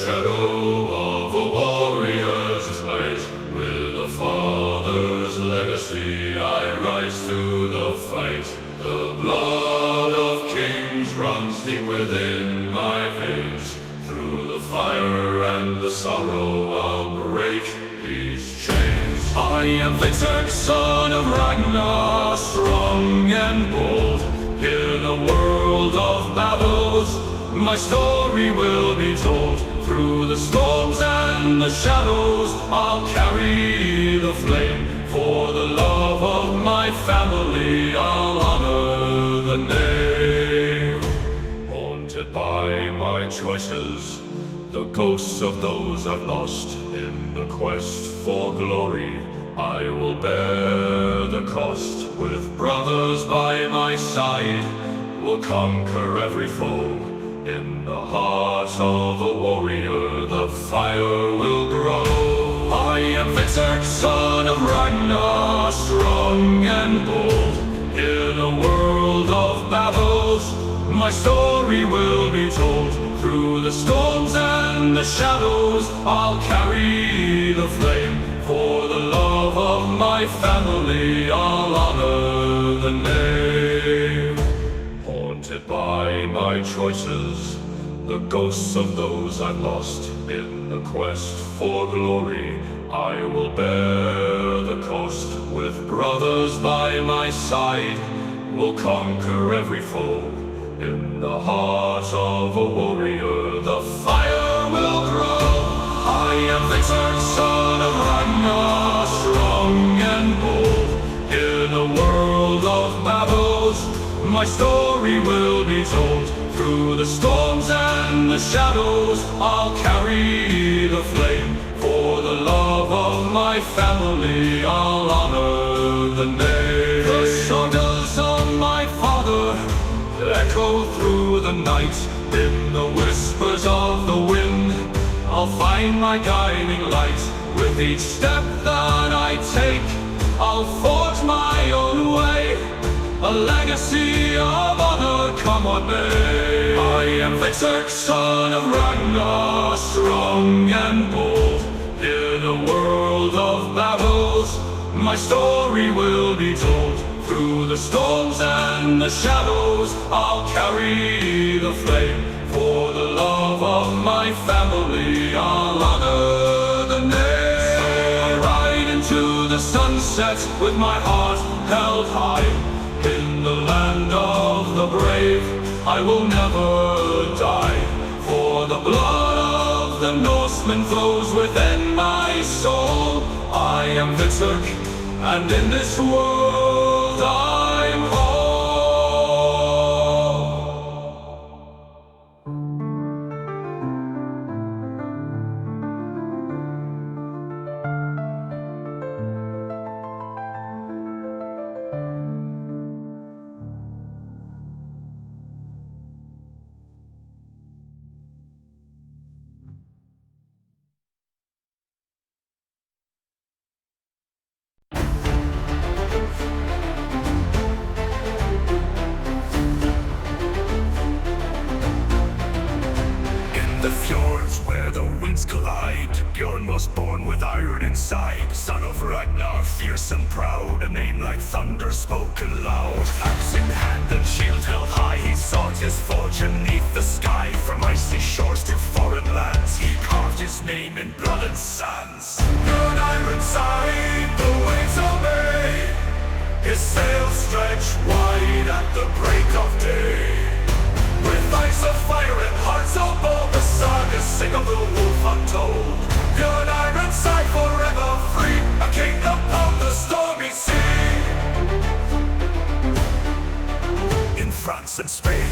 shadow of a warrior's light. With a father's legacy I rise to the fight. The blood of kings runs deep within my veins. Through the fire and the sorrow I'll break these chains. I am Hvitserk, son of Ragnar, strong and bold. In a world of battles, my story will be told. Through the storms and the shadows, I'll carry the flame. For the love of my family, I'll honor the name. Haunted by my choices, the ghosts of those I've lost. In the quest for glory, I will bear the cost. With brothers by my side, we'll conquer every foe. In the heart of a warrior, the fire will grow. I am Hvitserk, son of Ragnar, strong and bold. In a world of battles, my story will be told. Through the storms and the shadows, I'll carry the flame. For the love of my family, I'll honor the name. Haunted by my choices, the ghosts of those I've lost. In the quest for glory, I will bear the cost. With brothers by my side, we'll conquer every foe. In the heart of a warrior, the fire will grow. I am Hvitserk, son of Ragnar, strong and bold. In a world of battles, my story will be told. Through the storms and the shadows, I'll carry the flame. For the love of my family, I'll honor the name. The struggles of my father echo through the night. In the whispers of the wind, I'll find my guiding light. With each step that I take, I'll forge my own way. A legacy of honor, come what may. I am Hvitserk, son of Ragnar, strong and bold. In a world of battles, my story will be told. Through the storms and the shadows, I'll carry the flame. For the love of my family, I'll honor the name. So I ride into the sunset with my heart held high. In the land of the brave, I will never die. For the blood of the Norsemen flows within my soul. I am Hvitserk, and in this world I'm whole. Collide. Bjorn was born with iron inside. Son of Ragnar, fierce and proud. A name like thunder spoken loud. Axe in hand and shield held high, he sought his fortune neath the sky. From icy shores to foreign lands, he carved his name in blood and sands. On Ironside, the waves obey. His sails stretch wide at the break of day. With eyes of fire and hearts of bold, the Saga sing of the wolf untold. Bjorn Ironside forever free, a king upon the stormy sea. In France and Spain,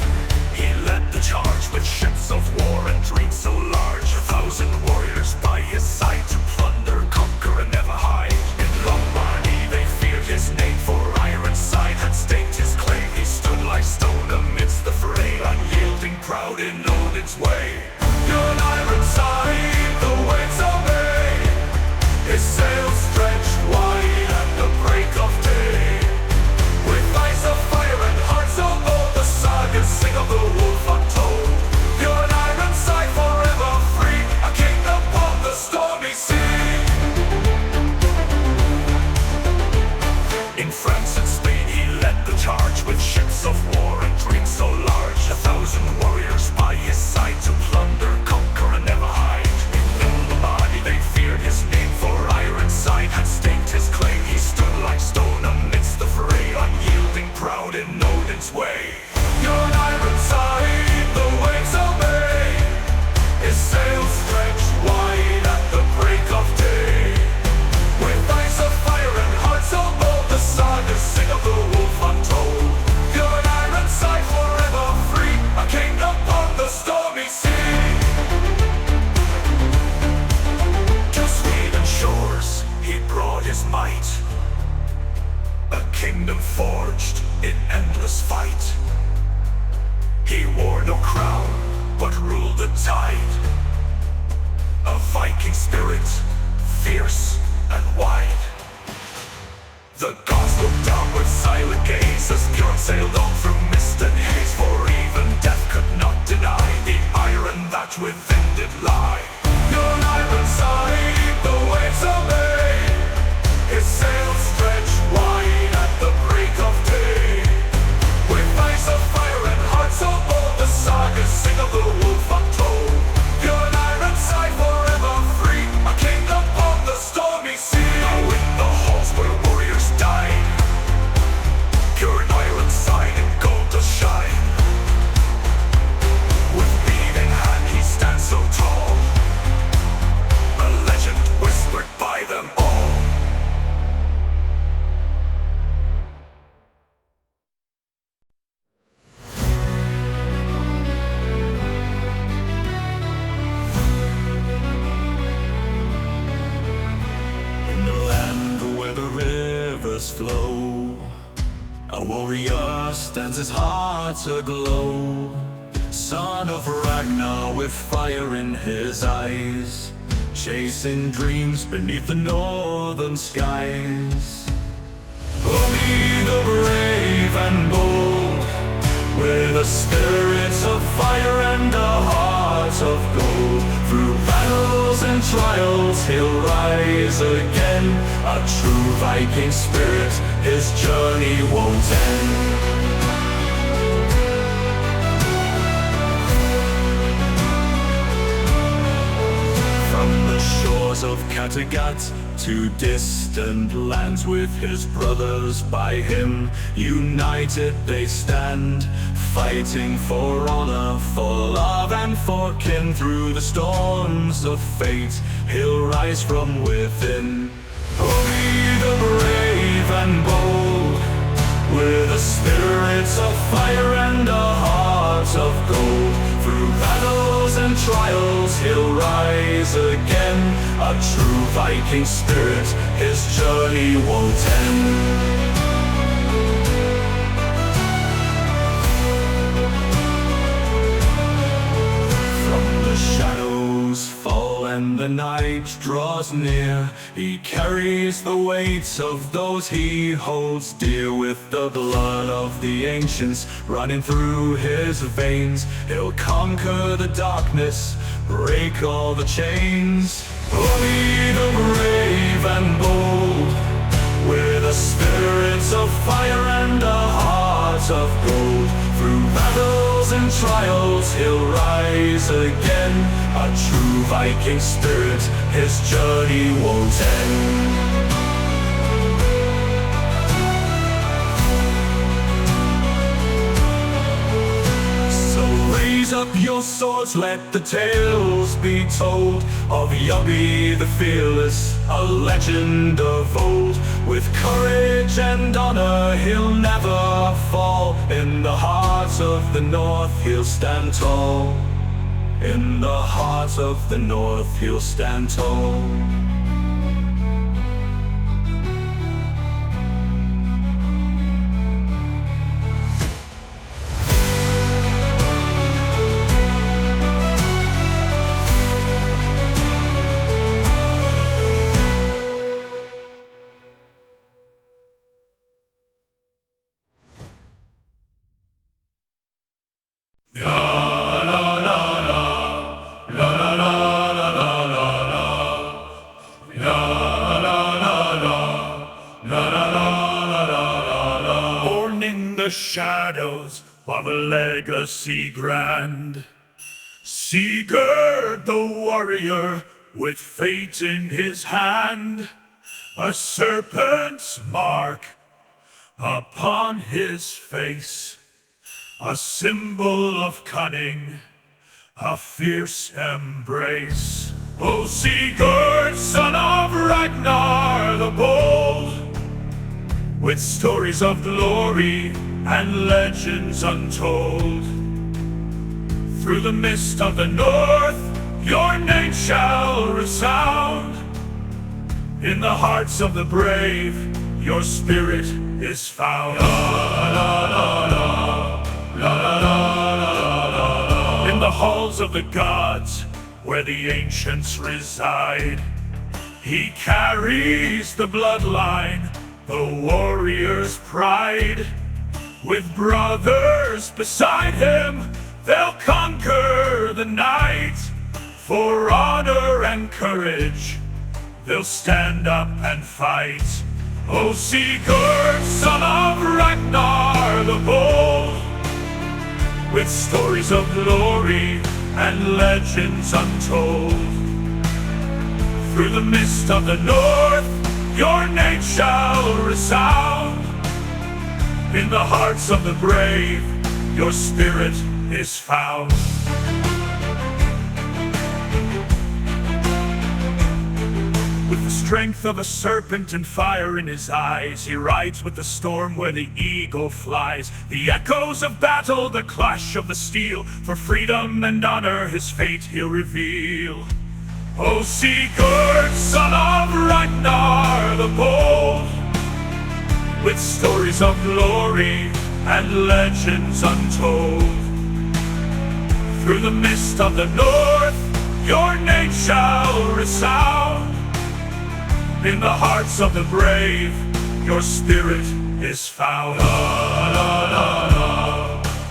he led the charge with ships of war and dreams so large. 1,000 warriors by his side to plunder, conquer and never hide. In Lombardy they feared his name, for Ironside had staked his claim. He stood like stone amidst the fray, unyielding, proud in Odin's way. Bjorn Ironside, the waves obey. His sails stretched wide at the break of day. With eyes of fire and hearts of gold, the Saga sing of the wolf untold. Bjorn Ironside forever free, a tide. A Viking spirit, fierce and wide. The gods looked down with silent gaze as Bjorn sailed on through mist and haze, for even death could not deny the iron that within did lie. Bjorn Ironside, the waves obey, his sails stretch wide at the break of day. With eyes of fire and hearts of gold, the Saga sing of the wolf untold. Bjorn Ironside forever free, a king upon the stormy sea. Now in the halls where warriors died, Bjorn Ironside in gold does shine. With bead in hand he stands so tall, a legend whispered by them all. In the land where the rivers flow, a warrior stands, his heart aglow. Son of Ragnar with fire in his eyes, chasing dreams beneath the northern skies. Ubbe the brave and bold, with a spirit of fire and a heart of gold. Through battles and trials he'll rise again, a true Viking spirit, his journey won't end. From the shores of Kattegat to distant lands, with his brothers by him united they stand, fighting for honor, for love and for kin. Through the storms of fate he'll rise from within. Ubbe the brave and bold, with a spirit of fire and a heart of gold. Through battles and trials he'll rise again, a true Viking spirit, his journey won't end. Shadows fall and the night draws near, he carries the weight of those he holds dear. With the blood of the ancients running through his veins, he'll conquer the darkness, break all the chains. Ubbe the brave and bold, with a spirit of fire and a heart of gold. Through battles and trials he'll rise again, a true Viking spirit, his journey won't end. So raise up your swords, let the tales be told of Ubbe the fearless, a legend of old. With courage and honor he'll never fall, in the heart of the north he'll stand tall. In the heart of the north he'll stand tall. Born in the shadows of a legacy grand, Sigurd the warrior with fate in his hand, a serpent's mark upon his face, a symbol of cunning, a fierce embrace. O Sigurd, son of Ragnar the bold, with stories of glory and legends untold. Through the mist of the north, your name shall resound. In the hearts of the brave, your spirit is found. In From the halls of the gods, where the ancients reside, he carries the bloodline, the warrior's pride. With brothers beside him, they'll conquer the night. For honor and courage, they'll stand up and fight. O Sigurd, son of Ragnar the Bold, with stories of glory and legends untold. Through the mist of the north, your name shall resound. In the hearts of the brave, your spirit is found. With the strength of a serpent and fire in his eyes, he rides with the storm where the eagle flies. The echoes of battle, the clash of the steel, for freedom and honor his fate he'll reveal. O Sigurd, son of Ragnar the Bold, with stories of glory and legends untold. Through the mist of the north, your name shall resound. In the hearts of the brave, your spirit is found. La, la, la,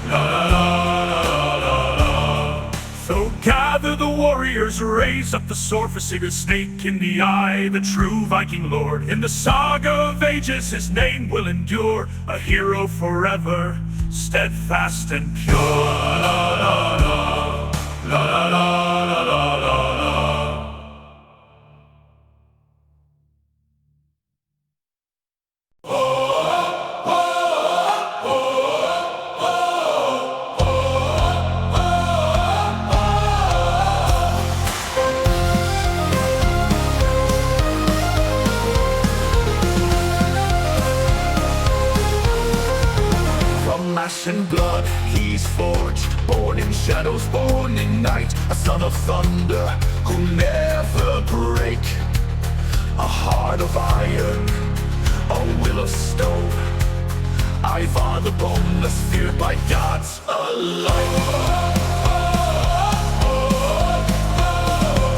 la, la, la, la, la. So gather the warriors, raise up the sword for Sigurd, snake in the eye, the true Viking lord. In the Saga of ages, his name will endure, a hero forever, steadfast and pure. La, la, la, la, la, la, la, la, la. And blood he's forged, born in shadows, born in night, a son of thunder who'll never break. A heart of iron, a will of stone, Ivar the Boneless, feared by gods alike.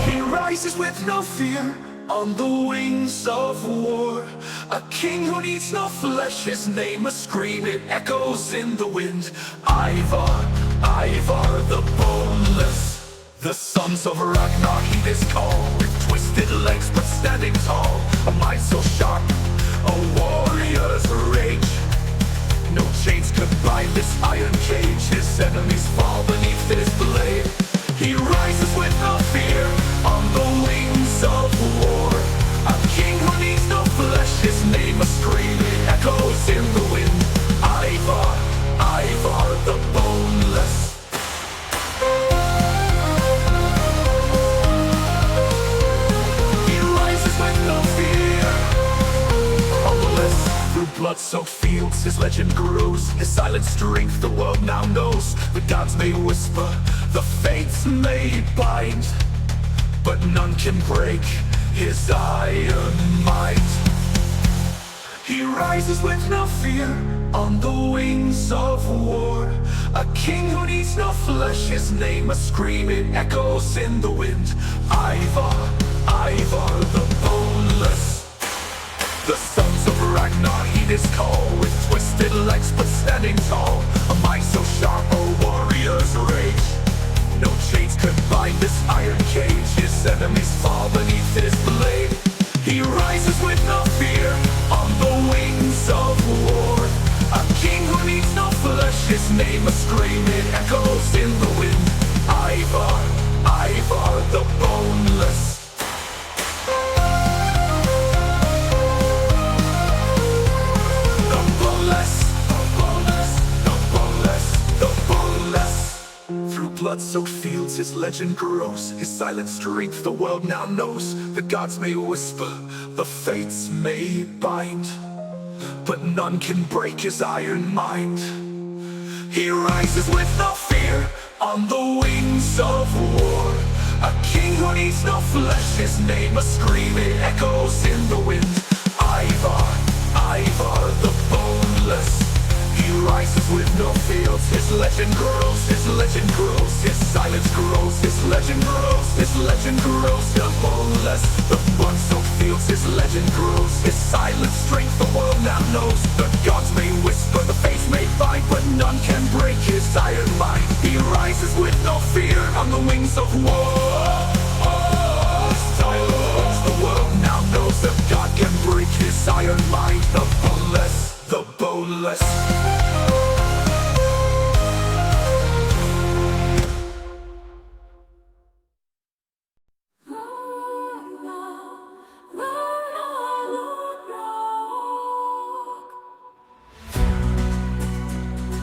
He rises with no fear on the wings of war, a king who needs no flesh, his name a scream, it echoes in the wind. Ivar, Ivar the Boneless, the sons of Ragnar heed his call, with twisted legs but standing tall, a mind so sharp, a warrior's rage. No chains could bind this iron cage, his enemies fall beneath his blade. He rises with no fear on the wings of war, a king who needs no flesh, his name a scream, it echoes in the wind. Ivar, Ivar the Boneless. He rises with no fear on the list. Through blood-soaked fields his legend grows, his silent strength the world now knows. The gods may whisper, the fates may bind, but none can break his iron mind. He rises with no fear on the wings of war, a king who needs no flesh, his name a scream, it echoes in the wind. Ivar, Ivar the Boneless, the sons of Ragnar heed his call, with twisted legs but standing tall, a mind so sharp, a warrior's rage. No chains could bind this iron cage, his enemies fall beneath his blade. He rises with no fear on the wings of war, a king who needs no flesh, his name a scream, it echoes in the wind. Ivar, Ivar the Boneless. The Boneless, the Boneless, the Boneless, the Boneless. Through blood-soaked fields his legend grows, his silent strength the world now knows. The gods may whisper, the fates may bind, but none can break his iron mind. He rises with no fear on the wings of war, a king who needs no flesh, his name a scream, it echoes in the wind. Ivar, Ivar the Boneless. He rises with no fields. His legend grows, his legend grows, his silence grows, his legend grows, his legend grows. The boneless, the blood-soaked fields, his legend grows. His silent strength the world now knows. The gods may whisper, the fates may fight, but none can break his iron mind. He rises with no fear on the wings of war. Silence, the world now knows that God can break his iron mind. The boneless, the boneless.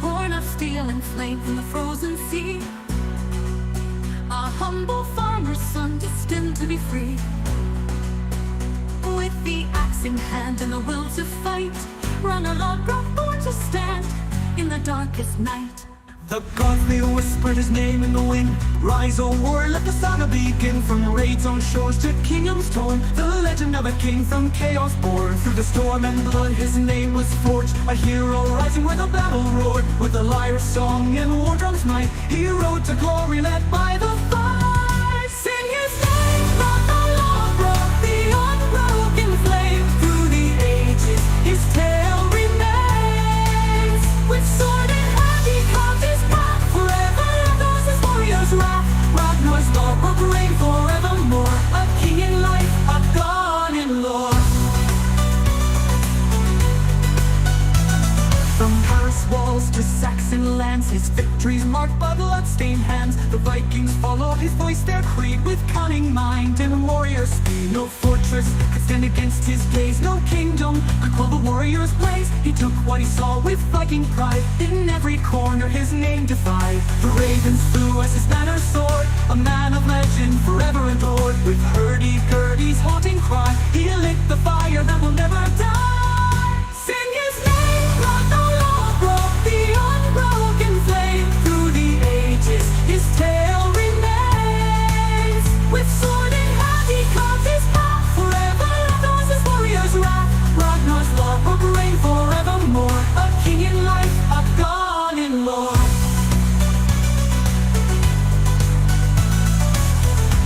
Born of steel and flame from the frozen sea, a humble farmer's son destined to be free. With the axe in hand and the will to fight, Ragnar Lotbrok born to stand in the darkest night. The gods, they whispered his name in the wind. Rise, O war, let the saga begin. From raids on shores to kingdoms torn, the legend of a king from chaos born. Through the storm and blood his name was forged, a hero rising where the battle roared. With the lyre's song and war drum's might, he rode to glory led by the fight. Sing his name, Ragnar Lotbrok, the unbroken flame. Through the ages his tale remains. With sword in hand he carved his path, forever echoes his warrior's wrath. Ragnar's Lotbrok reign forevermore, a king in life, a god in lore. From Paris walls to Saxon lands, his victories marked by blood-stained hands. The Vikings followed his voice, their creed, with cunning mind and warrior speed. No fortress could stand against his gaze, no kingdom could quell the warrior's blaze. He took what he saw with Viking pride, in every corner his name defied. The ravens flew as his banner soared, a man of legend forever adored. With hurdy-gurdy's haunting cry, he lit the fire that will never die. Sing his name, Ragnar Lotbrok, the unbroken flame. Through the ages his tale remains. With sword in hand he carved his path, forever echoes his warrior's wrath. Ragnar's Lotbrok reign forevermore, a king in life, a god in lore.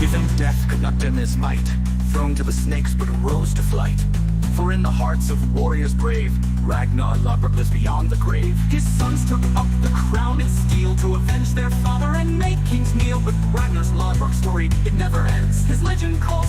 Even death could not dim his might, thrown to the snakes but rose to flight. For in the hearts of warriors brave, Ragnar Lotbrok lives beyond the grave. His sons took up the crown and steel to avenge their father and make kings kneel. But Ragnar's Lotbrok story, it never ends. His legend calls